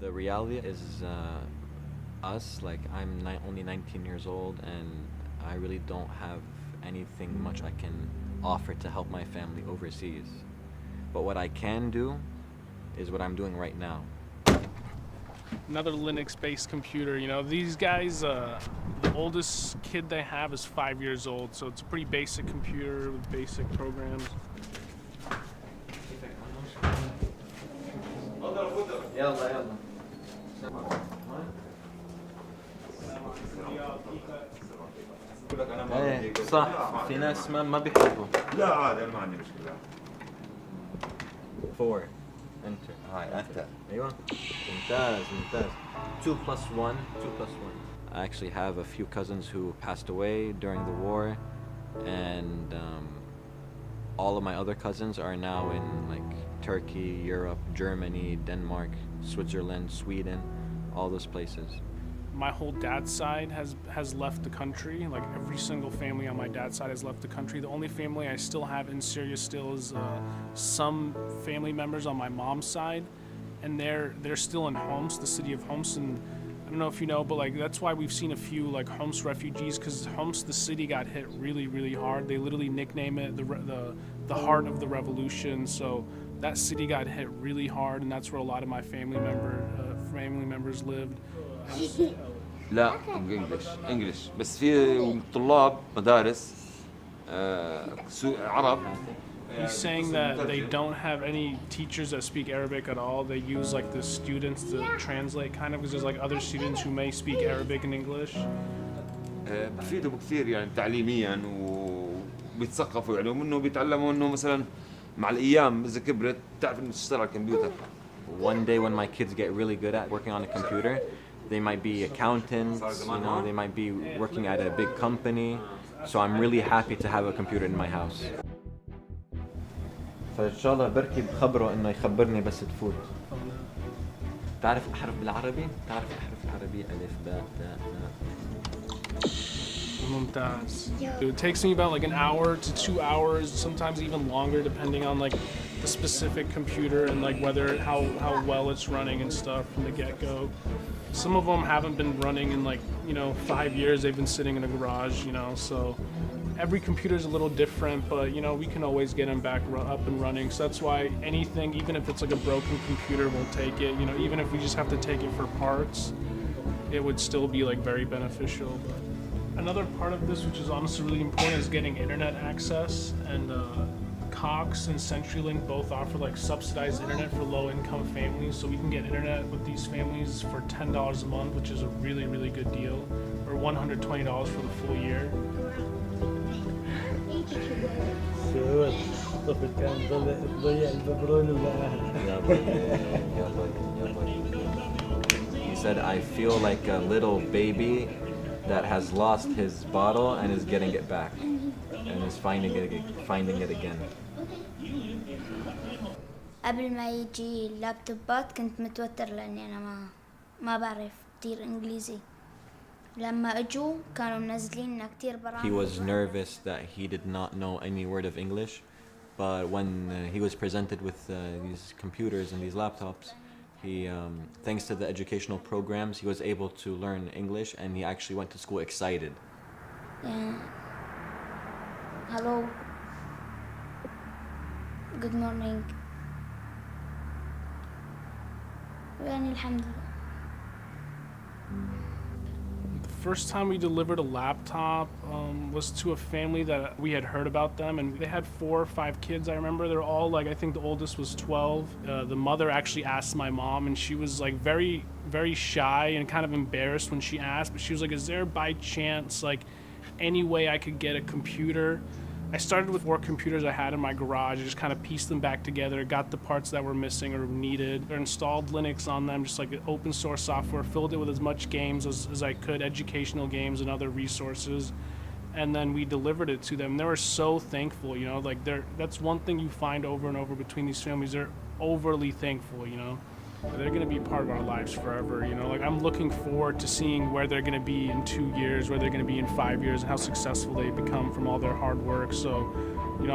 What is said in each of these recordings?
The reality is us, like only 19 years old and I really don't have anything much I can offer to help my family overseas. But what I can do is what I'm doing right now. Another Linux-based computer. You know, these guys, the oldest kid they have is 5 years old, so it's a pretty basic computer with basic programs. ايه صح في ناس ما بيحبوا. لا عادي انا ما عندي مشكلة. 4 enter. هاي enter. ايوه ممتاز. 2 plus 1. I actually have a few cousins who passed away during the war, and all of my other cousins are now in like Turkey, Europe, Germany, Denmark, Switzerland, Sweden, all those places. My whole dad's side has left the country. Like every single family on my dad's side has left the country. The only family I still have in Syria still is some family members on my mom's side, and they're still in Homs, the city of Homs. And I don't know if you know, but like that's why we've seen a few like Homs refugees, because Homs, the city, got hit really hard. They literally nickname it the heart of the revolution. So that city got hit really hard, and that's where a lot of my family members lived. لا انجلش بس في طلاب مدارس عرب. He's saying that they don't have any teachers that speak Arabic at all. They use like the students to translate kind of, because there's like other students who may speak Arabic and English. بفيدوا كثير يعني تعليميا وبيتثقفوا يعني ومنه بيتعلموا انه مثلا مع الايام اذا كبرت تعرف انه تشتغل على الكمبيوتر. One day when my kids get really good at working on a computer, they might be accountants, you know, they might be working at a big company. So I'm really happy to have a computer in my house. فإن شاء الله بركي بخبره إنه يخبرني بس تفوت. تعرف أحرف بالعربي؟ تعرف الأحرف العربية ألف باء تاء Mumtaz. It takes me about like an hour to 2 hours, sometimes even longer, depending on like the specific computer and like how well it's running and stuff from the get-go. Some of them haven't been running in like 5 years. They've been sitting in a garage, so every computer is a little different, but we can always get them back up and running. So that's why anything, even if it's like a broken computer, we'll take it. Even if we just have to take it for parts, it would still be like very beneficial. But another part of this, which is honestly really important, is getting internet access. And Cox and CenturyLink both offer like subsidized internet for low-income families, so we can get internet with these families for $10 a month, which is a really good deal, or $120 for the full year. He said, I feel like a little baby that has lost his bottle and is getting it back and is finding it again. قبل ما يجي اللابتوبات كنت متوتر لأني أنا ما بعرف كتير إنجليزي. لما أجوا كانوا منزلين لنا كتير برامج. He was nervous that he did not know any word of English, but when he was presented with these computers and these laptops, he, thanks to the educational programs, he was able to learn English, and he actually went to school excited. Yeah. Hello. Good morning. يعني الحمد لله. The first time we delivered a laptop was to a family that we had heard about them, and they had 4 or 5 kids. I remember they're all like, I think the oldest was 12. The mother actually asked my mom, and she was like very shy and kind of embarrassed when she asked, but she was like, is there by chance like any way I could get a computer? I started with 4 computers I had in my garage. I just kind of pieced them back together, got the parts that were missing or needed, or installed Linux on them, just like open source software, filled it with as much games as I could, educational games and other resources, and then we delivered it to them. They were so thankful, like that's one thing you find over and over between these families. They're overly thankful, They're going to be part of our lives forever, Like I'm looking forward to seeing where they're going to be in 2 years, where they're going to be in 5 years, and how successful they become from all their hard work. So,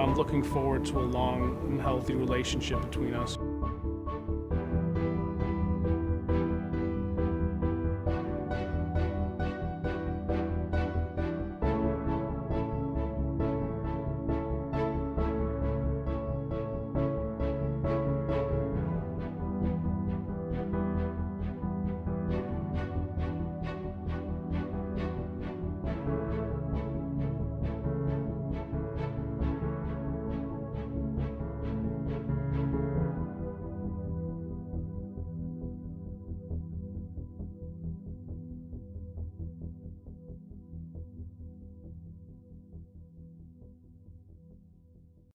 I'm looking forward to a long and healthy relationship between us.